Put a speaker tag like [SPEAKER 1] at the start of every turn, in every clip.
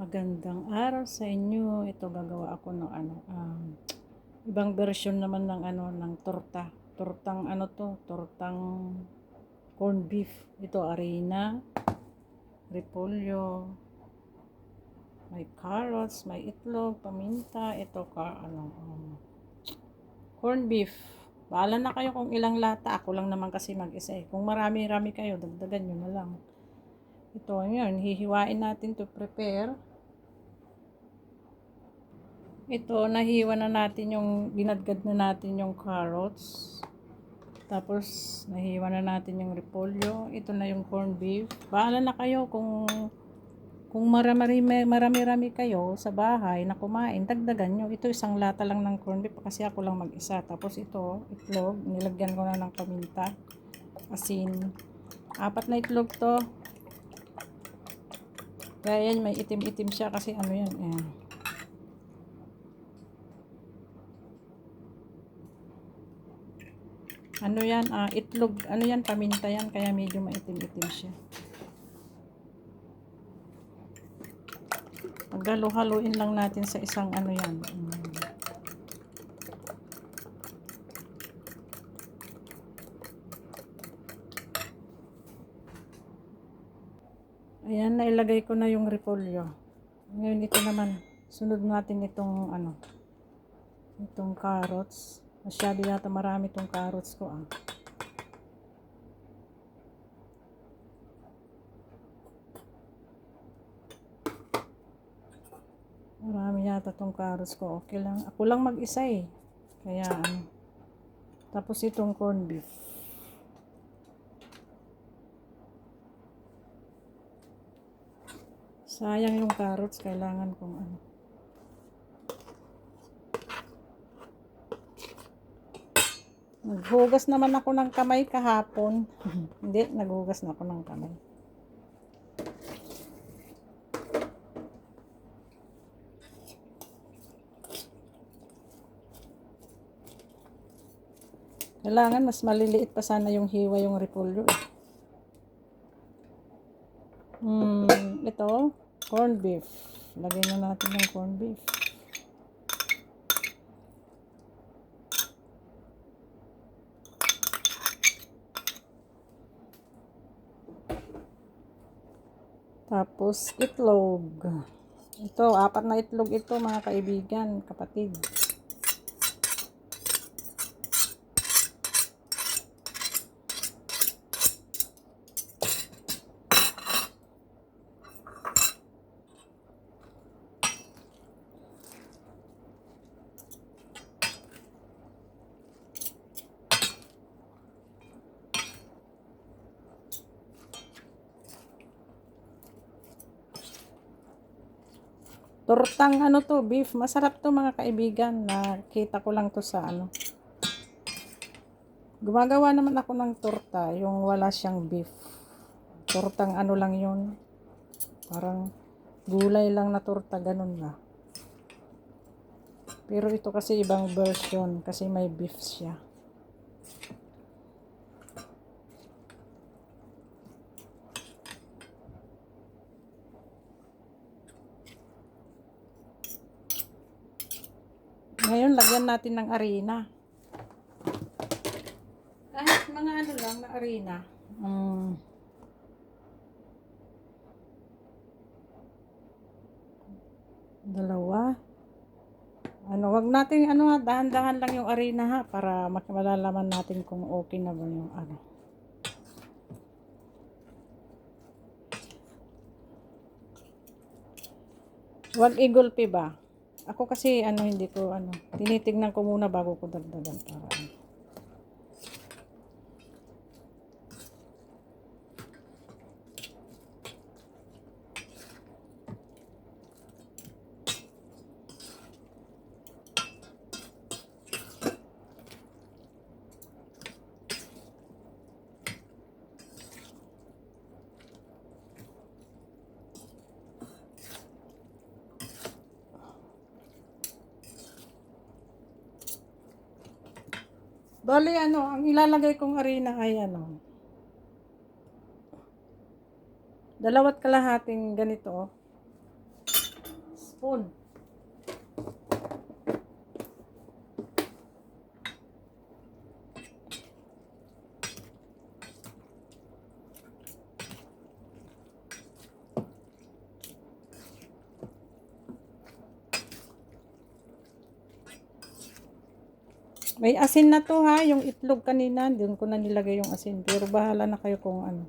[SPEAKER 1] Magandang araw sa inyo. Ito gagawa ako ng ibang version naman ng ng torta. Tortang tortang corned beef. Ito harina, repolyo, may carrots, may itlog, paminta, ito corned beef. Bahala na kayo kung ilang lata. Ako lang naman kasi mag-isa eh. Kung marami-rami kayo, dagdagan nyo na lang. Ito, yun, hihiwain natin to prepare. Ito, nahiwa na natin yung, ginadgad na natin yung carrots. Tapos, nahiwa na natin yung repolyo. Ito na yung corned beef. Bahala na kayo kung marami-rami kayo sa bahay na kumain, dagdagan nyo. Ito, isang lata lang ng corned beef kasi ako lang mag-isa. Tapos ito, itlog. Nilagyan ko na ng paminta. Asin. 4 na itlog to. Kaya yan, may itim-itim siya kasi ano yan. Ano yan, itlog, ano yan, paminta yan, kaya medyo maitim-itim siya. Maghalo-haluin lang natin sa isang ano yan. Ayan, nailagay ko na yung repolyo. Ngayon ito naman, sunod natin itong itong carrots. Masyado yata marami itong carrots ko Marami yata itong carrots ko. Okay lang. Ako lang mag-isa eh. Kaya Tapos itong corned beef. Sayang yung carrots. Kailangan kong Naghugas naman ako ng kamay kahapon. Hindi, naghugas na ako ng kamay. Kailangan mas maliliit pa sana yung hiwa yung repolyo eh. Ito, corned beef. Lagay na natin ng corned beef. Tapos, itlog. Ito, 4 na itlog ito mga kaibigan, kapatid. Tortang to, beef. Masarap to mga kaibigan. Nakita ko lang to sa Gumagawa naman ako ng torta, yung wala siyang beef. Tortang lang yun. Parang gulay lang na torta, ganun na. Pero ito kasi ibang version kasi may beef siya. Ngayon, lagyan natin ng harina. Kahit mga lang na harina. Dalawa. Wag natin dahan-dahan lang yung harina ha para malalaman natin kung okay na ba yung Wag igulpi ba? Ako kasi hindi ko tinitignan ko muna bago ko dagdagan para Bali ang ilalagay kong harina ay 2 kalahating ganito. spoon. May asin na to ha, yung itlog kanina, doon ko na nilagay yung asin. Pero bahala na kayo kung ano.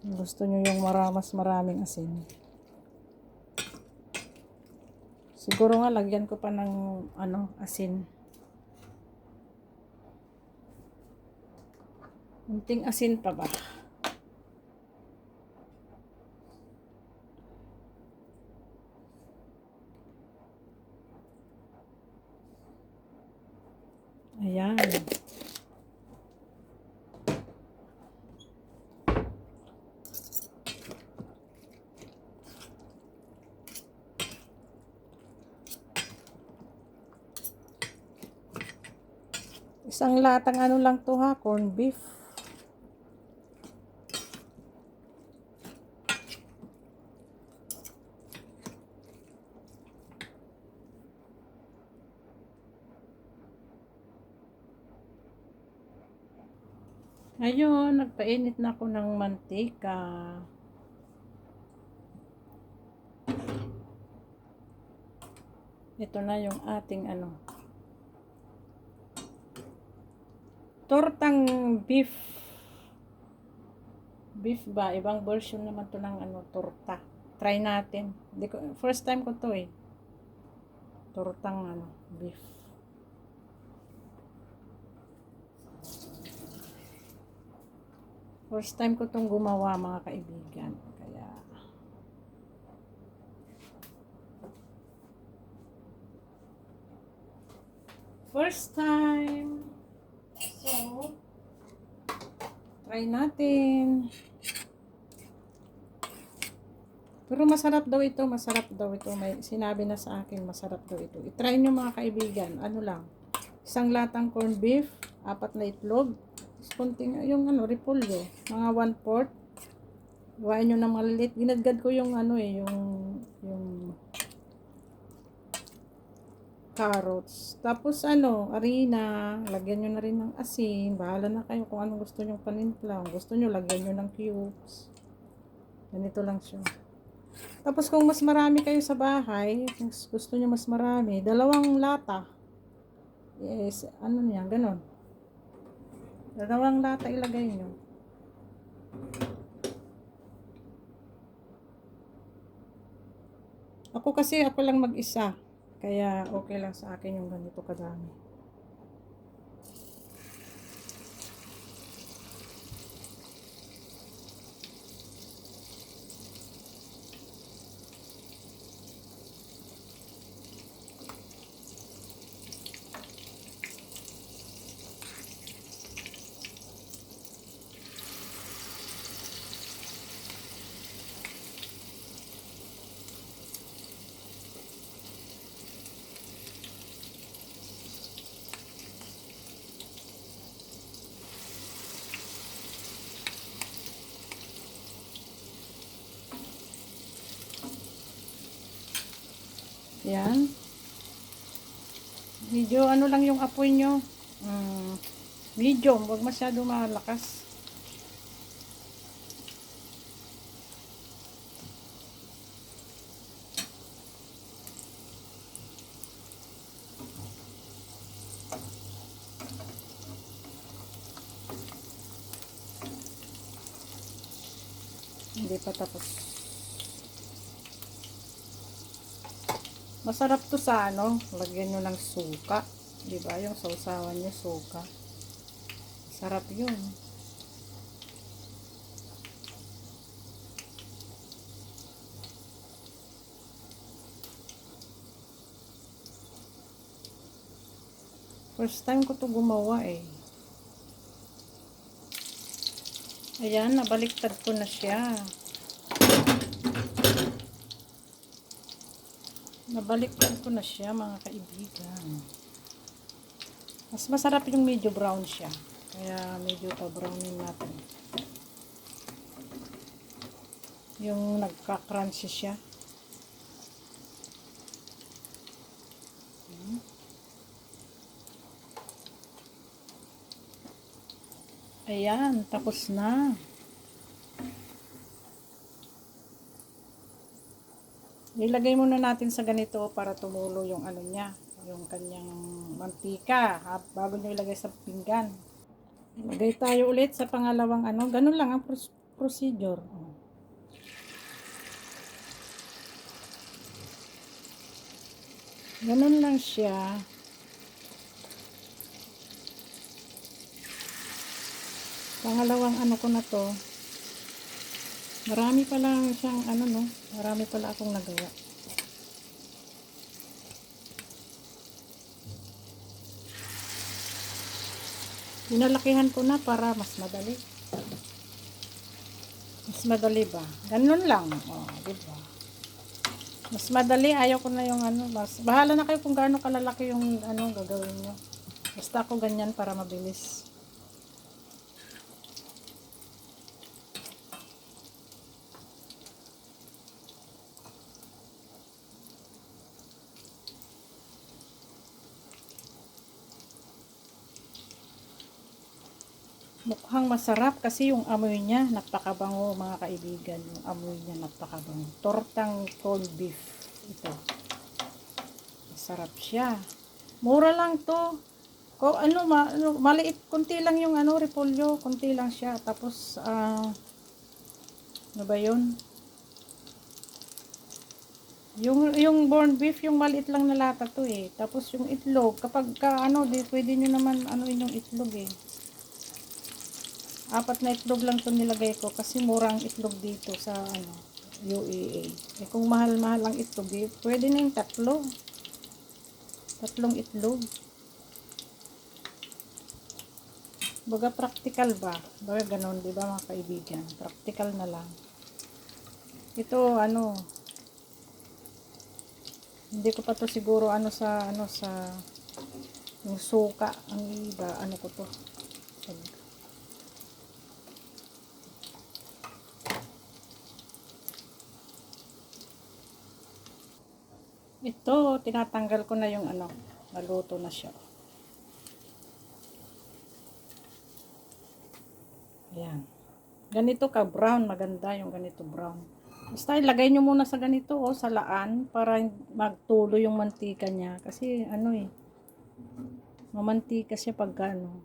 [SPEAKER 1] Gusto nyo yung mas maraming asin. Siguro nga lagyan ko pa ng asin. Unting asin pa ba? Ayan. Isang latang ano lang to ha, corn beef. Ayun, nagpainit na ako ng mantika. Ito na yung ating tortang beef. Beef ba? Ibang version naman to ng torta. Try natin. First time ko to eh. Tortang beef. First time ko tong gumawa mga kaibigan. Kaya first time. So, try natin. Pero masarap daw ito, May sinabi na sa akin, masarap daw ito. I-try nyo mga kaibigan. Ano lang, isang latang corned beef, 4 na itlog, konting yung repolyo, mga 1/4. Gawain nyo na maliit. Ginadgad ko yung yung carrots. Tapos harina, lagyan nyo na rin ng asin. Bahala na kayo kung anong gusto nyo panimpla. Kung gusto nyo, lagyan nyo ng cubes. Ganito lang siya. Tapos kung mas marami kayo sa bahay, kung gusto nyo mas marami, 2 lata. Yes, niya, ganon. 2 lata ilagay nyo. Ako lang mag-isa. Kaya okay lang sa akin yung ganito kadami. Yan. Medyo lang yung apoy nyo. Medium. Huwag masyado malakas. Hindi pa tapos. Masarap to sa lagyan nyo ng suka. Diba? Yung sausawan nyo, suka. Sarap yun. First time ko to gumawa eh. Ayan, nabaliktad ko na siya. Nabaliktad ko na siya mga kaibigan. Mas masarap yung medyo brown siya. Kaya medyo pa-brownin natin. Yung nagka-crunchy siya. Ayan, tapos na. Ilagay muna natin sa ganito para tumulo yung ano niya, yung kanyang mantika, bago nyo ilagay sa pinggan. Ilagay tayo ulit sa pangalawang ano, ganun lang ang procedure. Ganun lang siya. Pangalawang ano ko na to. Marami pala siyang ano no, marami pala akong nagawa. Pinalakihan ko na para mas madali. Mas madali ba? Ganun lang. Oh, diba? Mas madali, ayaw ko na yung ano, mas bahala na kayo kung gaano kalalaki yung ano gagawin nyo. Basta ako ganyan para mabilis. Mukhang masarap kasi yung amoy niya, napakabango mga kaibigan. Yung amoy niya napakabango. Tortang corned beef. Ito. Masarap siya. Mura lang to. Maliit, konti lang yung ano, repolyo. Konti lang siya. Tapos, ano ba yun? Yung corned beef, yung maliit lang na lata to eh. Tapos yung itlog, kapag ka, ano, pwede nyo naman, ano yung itlog eh. 4 na itlog lang to nilagay ko kasi murang itlog dito sa ano, UAA. Eh kung mahal-mahal ang itlog, eh, pwede na yung 3. 3 itlog. Baga practical ba? Baga ganon, di ba mga kaibigan? Practical na lang. Ito ano, hindi ko pa to siguro ano sa yung suka, ang iba, ano ko to. Ito, tinatanggal ko na yung ano, naluto na siya. Ayan. Ganito ka brown, maganda yung ganito brown. Basta ilagay nyo muna sa ganito sa laan para magtulo yung mantika niya. Kasi ano eh, mamantika siya pag ano.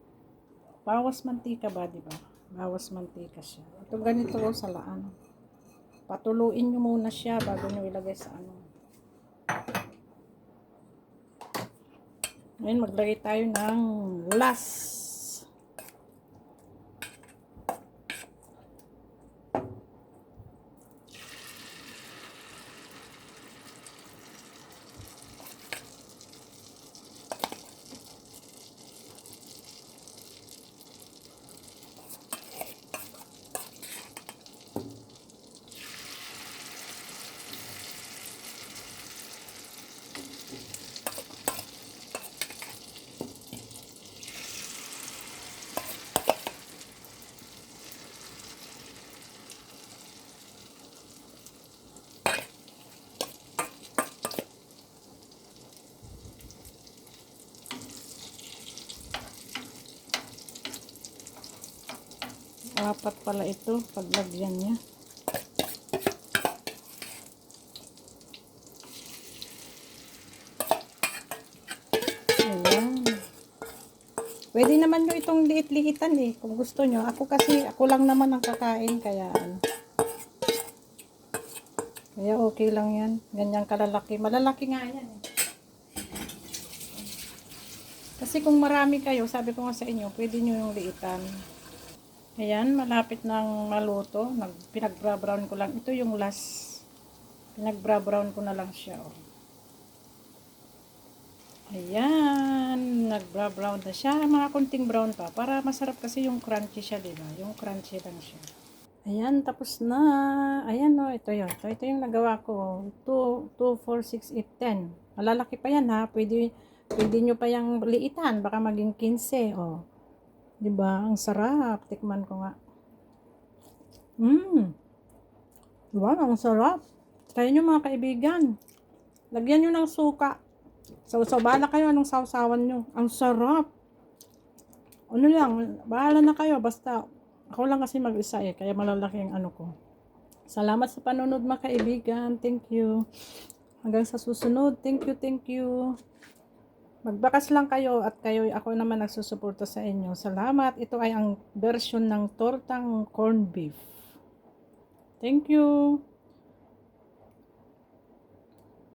[SPEAKER 1] Bawas mantika ba, di ba? Bawas mantika siya. Ito ganito sa laan. Patuluin nyo muna siya bago nyo ilagay sa ano. Ngayon maglagay tayo ng last. Apat pala ito paglagyan niya. Ayan. Pwede naman nyo itong liit-liitan eh kung gusto nyo. Ako kasi ako lang naman ang kakain kaya kaya okay lang yan. Ganyang kalalaki. Malalaki nga yan eh. Kasi kung marami kayo, sabi ko nga sa inyo, pwede nyo yung liitan. Ayan, malapit nang maluto. Pinag-brown ko lang. Ito yung last. Pinag-brown ko na lang siya. Oh. Ayan, nag-brown na siya. Mga kunting brown pa. Para masarap kasi yung crunchy siya, diba? Yung crunchy lang siya. Ayan, tapos na. Ayan, oh, ito yun. Ito yung nagawa ko. 2, 4, 6, 8, 10. Malalaki pa yan, ha? Pwede nyo pa yung liitan. Baka maging 15, oh. Diba? Ang sarap. Tikman ko nga. Diba? Ang sarap. Kaya nyo mga kaibigan. Lagyan nyo ng suka. So, bahala kayo anong sausawan nyo. Ang sarap. Ano lang, bahala na kayo. Basta, ako lang kasi mag-isa eh. Kaya malalaki ang ano ko. Salamat sa panonood mga kaibigan. Thank you. Hanggang sa susunod. Thank you, thank you. Magbakas lang kayo at kayo, ako naman nagsusuporta sa inyo. Salamat. Ito ay ang version ng tortang corned beef. Thank you.